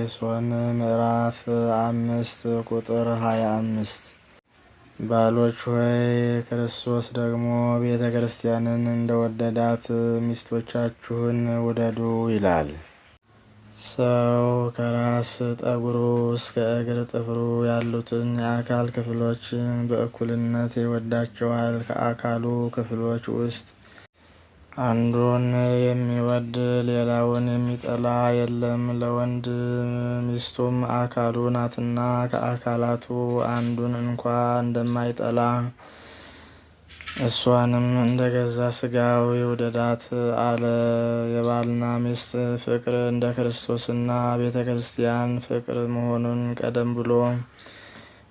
ኤፌሶን ምዕራፍ 5 ቁጥር 25 ባሎች ሆይ ክርስቶስ ደግሞ ቤተ ክርስቲያንን እንደወደዳት ሚስቶቻችሁን ውደዱ ይላል። ሰው ከራስ ጠጉሩ እስከ እግር ጥፍሩ ያሉትን የአካል ክፍሎች በእኩልነት ይወዳቸዋል። ከአካሉ ክፍሎች ውስጥ አንዱን የሚወድ ሌላውን የሚጠላ የለም። ለወንድ ሚስቱም አካሉ ናትና ከአካላቱ አንዱን እንኳ እንደማይጠላ እሷንም እንደገዛ ሥጋው ይውደዳት አለ። የባልና ሚስት ፍቅር እንደ ክርስቶስና ቤተ ክርስቲያን ፍቅር መሆኑን ቀደም ብሎ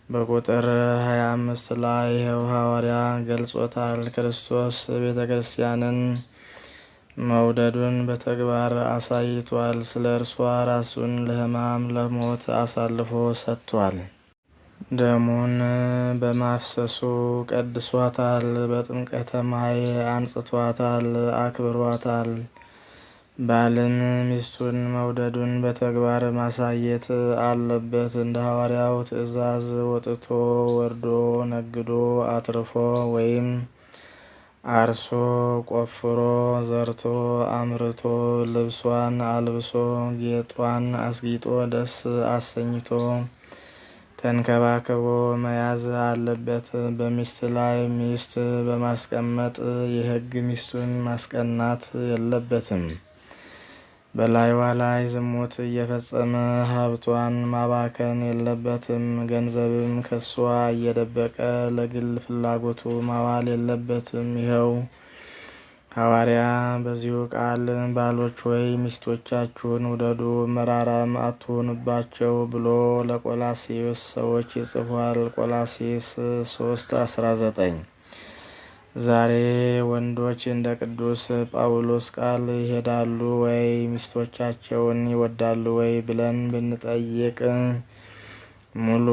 በቁጥር 25 ላይ ይኸው ሐዋርያ ገልጾታል። ክርስቶስ ቤተ ክርስቲያንን መውደዱን በተግባር አሳይቷል። ስለ እርሷ ራሱን ለሕማም ለሞት አሳልፎ ሰጥቷል። ደሙን በማፍሰሱ ቀድሷታል። በጥምቀተ ማይ አንጽቷታል፣ አክብሯታል። ባልን ሚስቱን መውደዱን በተግባር ማሳየት አለበት። እንደ ሐዋርያው ትእዛዝ ወጥቶ ወርዶ ነግዶ አትርፎ ወይም አርሶ ቆፍሮ ዘርቶ አምርቶ ልብሷን አልብሶ ጌጧን አስጊጦ ደስ አሰኝቶ ተንከባክቦ መያዝ አለበት። በሚስት ላይ ሚስት በማስቀመጥ የሕግ ሚስቱን ማስቀናት የለበትም። በላይዋ ላይ ዝሙት እየፈጸመ ሀብቷን ማባከን የለበትም። ገንዘብም ከሷ እየደበቀ ለግል ፍላጎቱ ማዋል የለበትም። ይኸው ሐዋርያ በዚሁ ቃል ባሎች ሆይ ሚስቶቻችሁን ውደዱ፣ መራራም አትሁኑባቸው ብሎ ለቆላስይስ ሰዎች ይጽፏል። ቆላስይስ 3:19 ዛሬ ወንዶች እንደ ቅዱስ ጳውሎስ ቃል ይሄዳሉ ወይ? ሚስቶቻቸውን ይወዳሉ ወይ ብለን ብንጠይቅ ሙሉ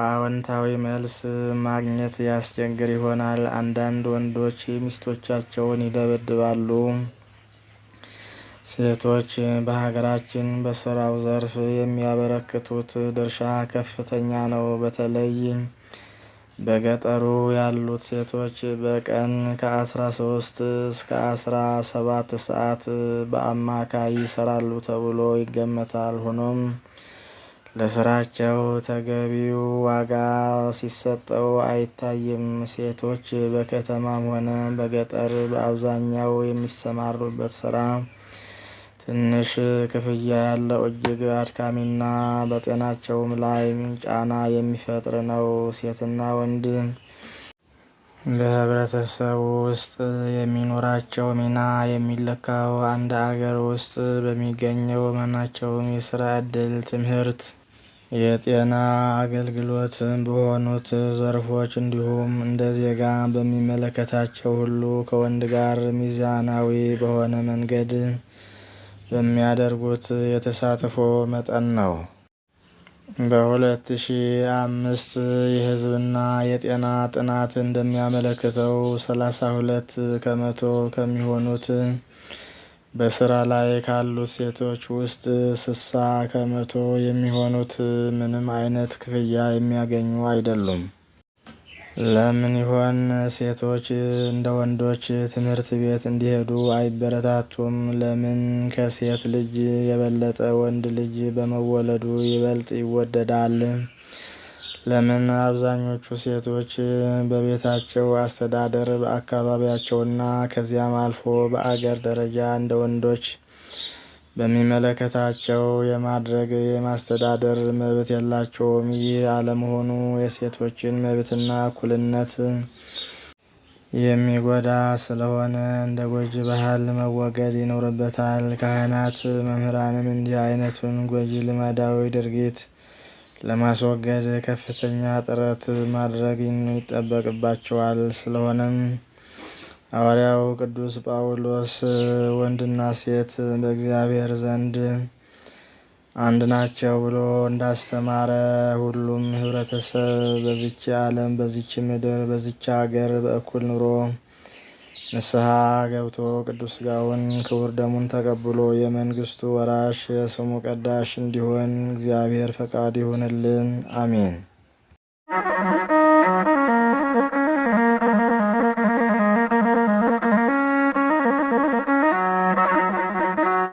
አዎንታዊ መልስ ማግኘት ያስቸግር ይሆናል። አንዳንድ ወንዶች ሚስቶቻቸውን ይደበድባሉ። ሴቶች በሀገራችን በስራው ዘርፍ የሚያበረክቱት ድርሻ ከፍተኛ ነው። በተለይ በገጠሩ ያሉት ሴቶች በቀን ከ13 እስከ 17 ሰዓት በአማካይ ይሰራሉ ተብሎ ይገመታል። ሆኖም ለስራቸው ተገቢው ዋጋ ሲሰጠው አይታይም። ሴቶች በከተማም ሆነ በገጠር በአብዛኛው የሚሰማሩበት ስራ ትንሽ ክፍያ ያለው እጅግ አድካሚና በጤናቸውም ላይ ጫና የሚፈጥር ነው። ሴትና ወንድ በህብረተሰቡ ውስጥ የሚኖራቸው ሚና የሚለካው አንድ አገር ውስጥ በሚገኘው ማናቸውም የስራ ዕድል፣ ትምህርት፣ የጤና አገልግሎት በሆኑት ዘርፎች እንዲሁም እንደ ዜጋ በሚመለከታቸው ሁሉ ከወንድ ጋር ሚዛናዊ በሆነ መንገድ በሚያደርጉት የተሳትፎ መጠን ነው። በ2005 የህዝብና የጤና ጥናት እንደሚያመለክተው 32 ከመቶ ከሚሆኑት በስራ ላይ ካሉት ሴቶች ውስጥ 60 ከመቶ የሚሆኑት ምንም አይነት ክፍያ የሚያገኙ አይደሉም። ለምን ይሆን ሴቶች እንደ ወንዶች ትምህርት ቤት እንዲሄዱ አይበረታቱም? ለምን ከሴት ልጅ የበለጠ ወንድ ልጅ በመወለዱ ይበልጥ ይወደዳል? ለምን አብዛኞቹ ሴቶች በቤታቸው አስተዳደር በአካባቢያቸውና ከዚያም አልፎ በአገር ደረጃ እንደ ወንዶች በሚመለከታቸው የማድረግ የማስተዳደር መብት የላቸውም? ይህ አለመሆኑ የሴቶችን መብትና እኩልነት የሚጎዳ ስለሆነ እንደ ጎጂ ባህል መወገድ ይኖርበታል። ካህናት፣ መምህራንም እንዲህ አይነቱን ጎጂ ልማዳዊ ድርጊት ለማስወገድ ከፍተኛ ጥረት ማድረግ ይጠበቅባቸዋል። ስለሆነም ሐዋርያው ቅዱስ ጳውሎስ ወንድና ሴት በእግዚአብሔር ዘንድ አንድ ናቸው ብሎ እንዳስተማረ ሁሉም ህብረተሰብ በዚች ዓለም፣ በዚች ምድር፣ በዚች ሀገር በእኩል ኑሮ ንስሐ ገብቶ ቅዱስ ሥጋውን ክቡር ደሙን ተቀብሎ የመንግሥቱ ወራሽ የስሙ ቀዳሽ እንዲሆን እግዚአብሔር ፈቃድ ይሁንልን። አሜን።